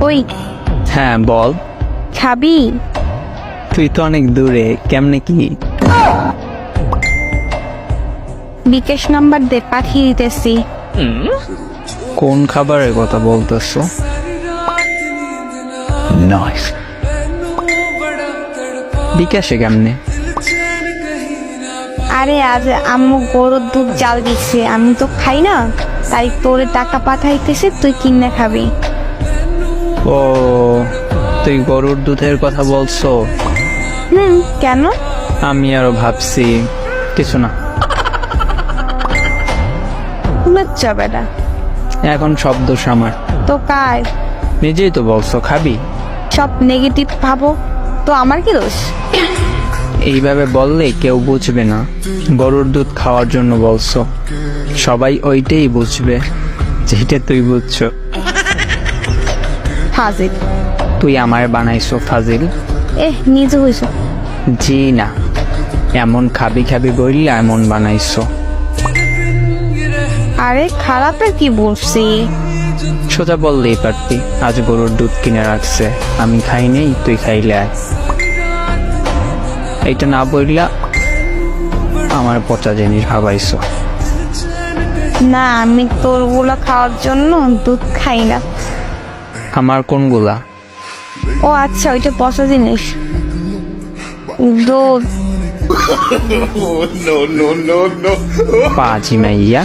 ওই হ্যাঁ বল। খাবি? তুই তো অনেক দূরে, কেমনে কি? বিকাশ নাম্বার দে, পাঠিয়ে দিতেছি। কোন খাবারের কথা বলতেছো? নাইস। বিকাশে কেমনে? আরে আজ আম্মু গরুর দুধ জাল দিচ্ছে, আমি তো খাই না, তাই তোরে টাকা পাঠাইতেছে, তুই কিনে খাবি। ও, তুই গরুর দুধের কথা বলছো? কেন? আমি আরো ভাবছি কিছু না। লজ্জা বেটা। এখন সব দোষ আমার। তো কার? নিজেই তো বলছো খাবি। সব নেগেটিভ ভাবো তো আমার কি দোষ? এইভাবে বললে কেউ বুঝবে না গরুর দুধ খাওয়ার জন্য বলছো। সবাই ওইটাই বুঝবে যেটা তুই বুঝছো। ফাজিল। তুই আমায় বানাইছো ফাজিল? নিজে হইছ। জি না, এমন খাবি খাবি বললে এমন বানাইছো। আরে খারাপের কি বলছি? সোজা বললেই পারতি আজ গরুর দুধ কিনে রাখছে, আমি খাই নেই, তুই খাইলে আয়। এইটা না বললা আমার পচা জিনিস ভাবাইছো। না, আমি তোর গুলা খাওয়ার জন্য দুধ খাই না। আমার কোনগুলা? ও আচ্ছা, ওইটা পচা জিনিস। দুধ। পাজি মাইয়া।